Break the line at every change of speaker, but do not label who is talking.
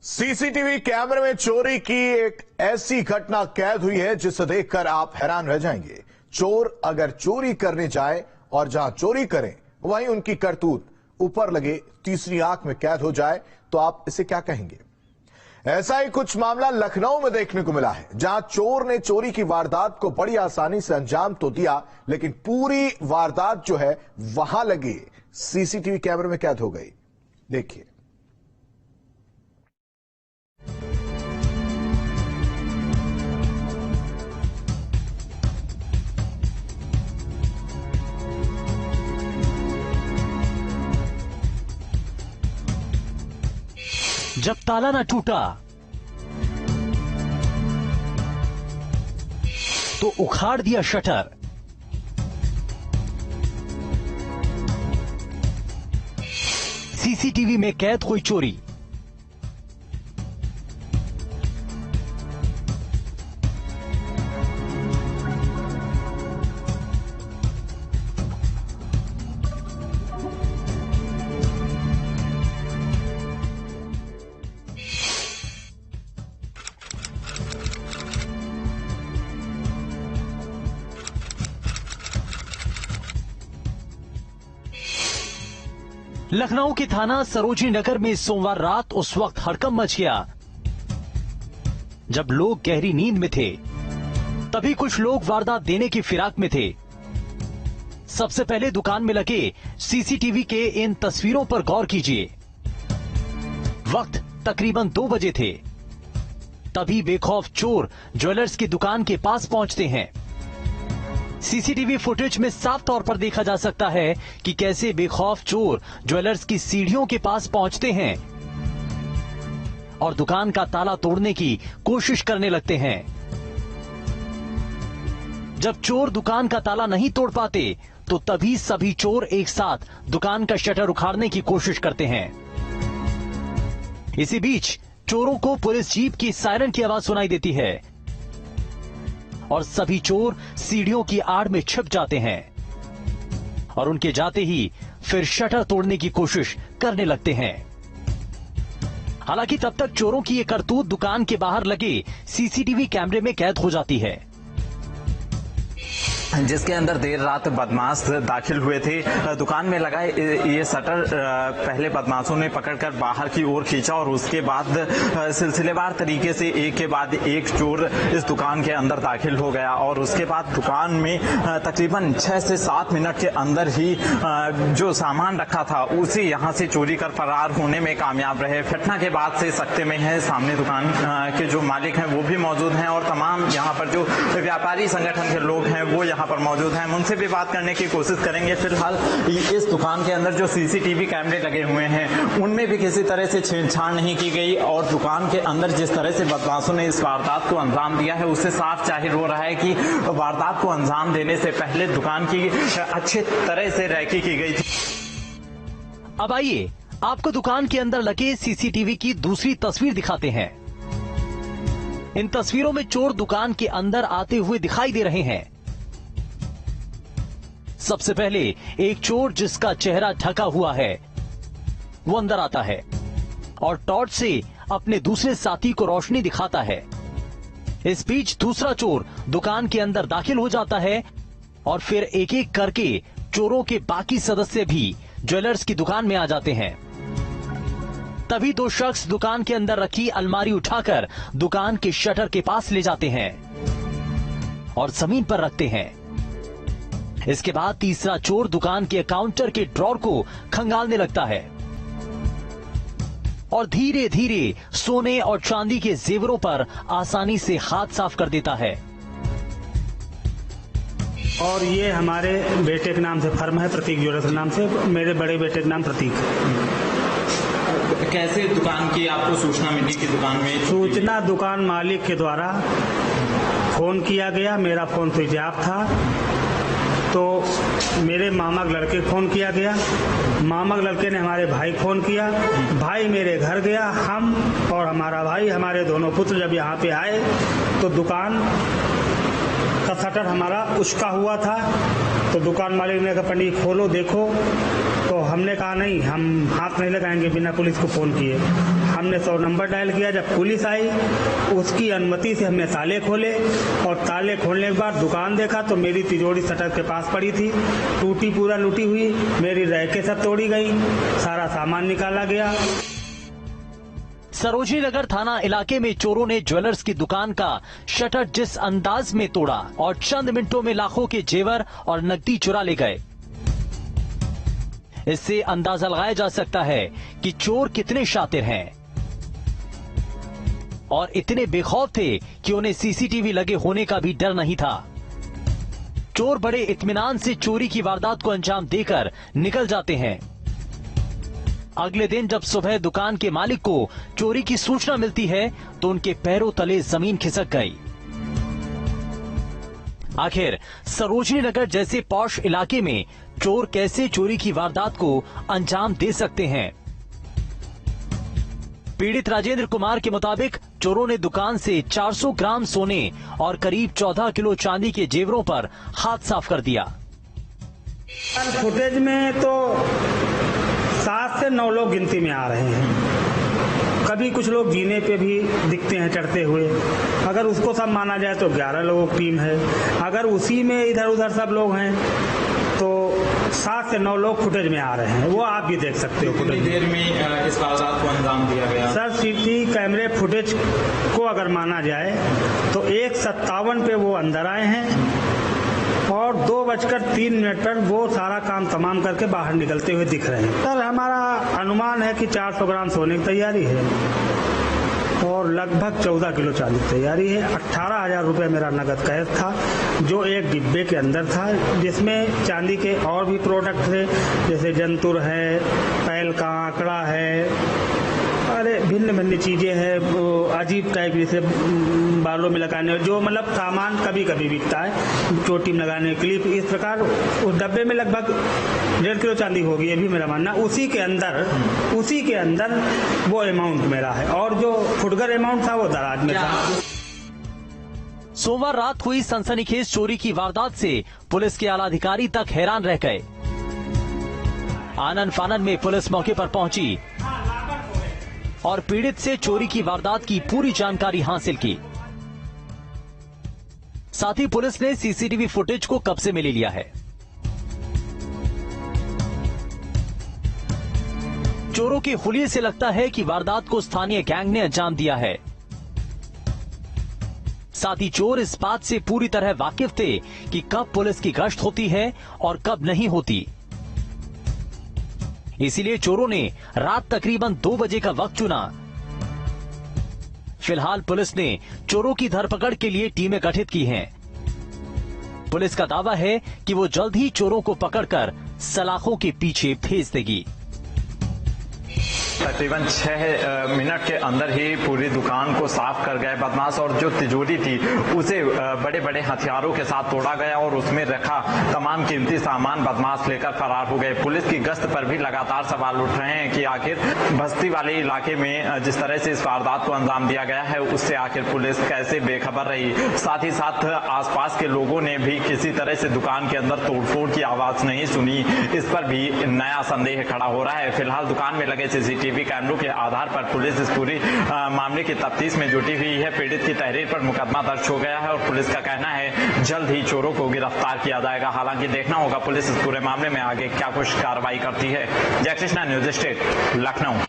CCTV कैमरे में चोरी की एक ऐसी घटना कैद हुई है जिसे देखकर आप हैरान रह जाएंगे। चोर अगर चोरी करने जाए और जहां चोरी करें वहीं उनकी करतूत ऊपर लगे तीसरी आंख में कैद हो जाए तो आप इसे क्या कहेंगे। ऐसा ही कुछ मामला लखनऊ में देखने को मिला है, जहां चोर ने चोरी की वारदात को बड़ी आसानी से अंजाम तो दिया, लेकिन पूरी वारदात जो है वहां लगे सीसीटीवी कैमरे में कैद हो गई। देखिए।
जब ताला न टूटा तो उखाड़ दिया शटर। सीसीटीवी में कैद हुई चोरी। लखनऊ के थाना सरोजनी नगर में सोमवार रात उस वक्त हड़कंप मच गया जब लोग गहरी नींद में थे। तभी कुछ लोग वारदात देने की फिराक में थे। सबसे पहले दुकान में लगे सीसीटीवी के इन तस्वीरों पर गौर कीजिए। वक्त तकरीबन 2 बजे थे। तभी बेखौफ चोर ज्वेलर्स की दुकान के पास पहुंचते हैं। सीसीटीवी फुटेज में साफ तौर पर देखा जा सकता है कि कैसे बेखौफ चोर ज्वेलर्स की सीढ़ियों के पास पहुंचते हैं और दुकान का ताला तोड़ने की कोशिश करने लगते हैं। जब चोर दुकान का ताला नहीं तोड़ पाते तो तभी सभी चोर एक साथ दुकान का शटर उखाड़ने की कोशिश करते हैं। इसी बीच चोरों को पुलिस जीप की सायरन की आवाज सुनाई देती है और सभी चोर सीढ़ियों की आड़ में छिप जाते हैं और उनके जाते ही फिर शटर तोड़ने की कोशिश करने लगते हैं। हालांकि तब तक चोरों की ये करतूत दुकान के बाहर लगे सीसीटीवी कैमरे में कैद हो जाती है,
जिसके अंदर देर रात बदमाश दाखिल हुए थे। दुकान में लगा ये शटर पहले बदमाशों ने पकड़कर बाहर की ओर खींचा और उसके बाद सिलसिलेवार तरीके से एक के बाद एक चोर इस दुकान के अंदर दाखिल हो गया और उसके बाद दुकान में तकरीबन 6 से 7 मिनट के अंदर ही जो सामान रखा था उसे यहां से चोरी कर फरार होने में कामयाब रहे। घटना के बाद से सख्ते में है। सामने दुकान के जो मालिक हैं वो भी मौजूद हैं और तमाम यहाँ पर जो व्यापारी संगठन के लोग हैं वो यहाँ पर मौजूद हैं। उनसे भी बात करने की कोशिश करेंगे। फिलहाल इस दुकान के अंदर जो सीसीटीवी कैमरे लगे हुए हैं उनमें भी किसी तरह से छेड़छाड़ नहीं की गई और दुकान के अंदर जिस तरह से बदमाशों ने इस वारदात को अंजाम दिया है उससे साफ जाहिर हो रहा है कि वारदात को अंजाम देने से पहले दुकान की अच्छी तरह से रैकी की गई थी।
अब आइए आपको दुकान के अंदर लगे सीसीटीवी की दूसरी तस्वीर दिखाते हैं। इन तस्वीरों में चोर दुकान के अंदर आते हुए दिखाई दे रहे हैं। सबसे पहले एक चोर जिसका चेहरा ढका हुआ है वो अंदर आता है और टॉर्च से अपने दूसरे साथी को रोशनी दिखाता है। इस बीच दूसरा चोर दुकान के अंदर दाखिल हो जाता है और फिर एक एक करके चोरों के बाकी सदस्य भी ज्वेलर्स की दुकान में आ जाते हैं। तभी 2 शख्स दुकान के अंदर रखी अलमारी उठाकर दुकान के शटर के पास ले जाते हैं और जमीन पर रखते हैं। इसके बाद तीसरा चोर दुकान के काउंटर के ड्रॉर को खंगालने लगता है और धीरे धीरे सोने और चांदी के जेवरों पर आसानी से हाथ साफ कर देता है।
और ये हमारे बेटे के नाम से फर्म है, प्रतीक ज्वेलर्स के नाम से। मेरे बड़े बेटे के नाम प्रतीक।
कैसे दुकान की आपको सूचना मिली कि दुकान में?
सूचना दुकान मालिक के द्वारा फोन किया गया। मेरा फोन स्विच ऑफ था तो मेरे मामा के लड़के को फोन किया गया। मामा के लड़के ने हमारे भाई को फोन किया। भाई मेरे घर गया। हम और हमारा भाई, हमारे दोनों पुत्र जब यहाँ पे आए तो दुकान का शटर हमारा उचका हुआ था। तो दुकान मालिक ने कहा पंडित खोलो देखो। तो हमने कहा नहीं, हम हाथ नहीं लगाएंगे बिना पुलिस को फोन किए। हमने 100 नंबर डायल किया। जब पुलिस आई उसकी अनुमति से हमने ताले खोले और ताले खोलने के बाद दुकान देखा तो मेरी तिजोरी शटर के पास पड़ी थी, टूटी पूरा लूटी हुई, मेरी रैकें सब तोड़ी गई, सारा सामान निकाला गया।
सरोजनी नगर थाना इलाके में चोरों ने ज्वेलर्स की दुकान का शटर जिस अंदाज में तोड़ा और चंद मिनटों में लाखों के जेवर और नकदी चुरा ले गए। इससे अंदाजा लगाया जा सकता है कि चोर कितने शातिर हैं और इतने बेखौफ थे कि उन्हें सीसीटीवी लगे होने का भी डर नहीं था। चोर बड़े इत्मीनान से चोरी की वारदात को अंजाम देकर निकल जाते हैं। अगले दिन जब सुबह दुकान के मालिक को चोरी की सूचना मिलती है तो उनके पैरों तले जमीन खिसक गई। आखिर सरोजनी नगर जैसे पॉश इलाके में चोर कैसे चोरी की वारदात को अंजाम दे सकते हैं? पीड़ित राजेंद्र कुमार के मुताबिक चोरों ने दुकान से 400 ग्राम सोने और करीब 14 किलो चांदी के जेवरों पर हाथ साफ कर दिया।
फुटेज में तो 7 से 9 लोग गिनती में आ रहे हैं। कभी कुछ लोग जीने पे भी दिखते हैं चढ़ते हुए। अगर उसको सब माना जाए तो 11 लोगों की टीम है। अगर उसी में इधर उधर सब लोग हैं तो 7 से 9 लोग फुटेज में आ रहे हैं। वो आप भी देख सकते हो।
कितनी देर में इस वारदात को अंजाम दिया गया?
सर, सीसी कैमरे फुटेज को अगर माना जाए तो 1:57 पे वो अंदर आए हैं और 2:03 पर वो सारा काम तमाम करके बाहर निकलते हुए दिख रहे हैं। सर, हमारा अनुमान है कि 400 ग्राम सोने की तैयारी है और लगभग 14 किलो चांदी की तैयारी है। 18,000 रुपये मेरा नगद कैश था जो एक डिब्बे के अंदर था, जिसमें चांदी के और भी प्रोडक्ट थे जैसे जंतुर है, पैल का आंकड़ा है, अरे भिन्न भिन्न चीजें हैं, अजीब टाइप जैसे बालों में लगाने जो मतलब सामान कभी कभी बिकता है, चोटी में लगाने क्लिप, इस प्रकार उस डब्बे में लगभग 1.5 किलो चांदी होगी, ये भी मेरा मानना। उसी के अंदर वो अमाउंट मेरा है और जो फुटकर अमाउंट था वो दराज में था।
सोमवार रात हुई सनसनीखेज चोरी की वारदात से पुलिस के आला अधिकारी तक हैरान रह गए। आनन फानन में पुलिस मौके पर पहुंची और पीड़ित से चोरी की वारदात की पूरी जानकारी हासिल की। साथ ही पुलिस ने सीसीटीवी फुटेज को कब्जे में ले लिया है। चोरों के हुलिये से लगता है कि वारदात को स्थानीय गैंग ने अंजाम दिया है। साथ ही चोर इस बात से पूरी तरह वाकिफ थे कि कब पुलिस की गश्त होती है और कब नहीं होती। इसीलिए चोरों ने रात तकरीबन 2 बजे का वक्त चुना। फिलहाल पुलिस ने चोरों की धरपकड़ के लिए टीमें गठित की हैं। पुलिस का दावा है कि वो जल्द ही चोरों को पकड़कर सलाखों के पीछे भेज देगी।
तकरीबन 6 मिनट के अंदर ही पूरी दुकान को साफ कर गए बदमाश और जो तिजोरी थी उसे बड़े बड़े हथियारों के साथ तोड़ा गया और उसमें रखा तमाम कीमती सामान बदमाश लेकर फरार हो गए। पुलिस की गश्त पर भी लगातार सवाल उठ रहे हैं कि आखिर बस्ती वाले इलाके में जिस तरह से इस वारदात को अंजाम दिया गया है उससे आखिर पुलिस कैसे बेखबर रही। साथ ही साथ आसपास के लोगों ने भी किसी तरह से दुकान के अंदर तोड़फोड़ की आवाज नहीं सुनी। इस पर भी नया संदेह खड़ा हो रहा है। फिलहाल दुकान में लगे सीसीटीवी कैमरों के आधार पर पुलिस इस पूरी मामले की तफ्तीश में जुटी हुई है। पीड़ित की तहरीर पर मुकदमा दर्ज हो गया है और पुलिस का कहना है जल्द ही चोरों को गिरफ्तार किया जाएगा। हालांकि देखना होगा पुलिस इस पूरे मामले में आगे क्या कुछ कार्रवाई करती है। जय कृष्णा, न्यूज स्टेट, लखनऊ।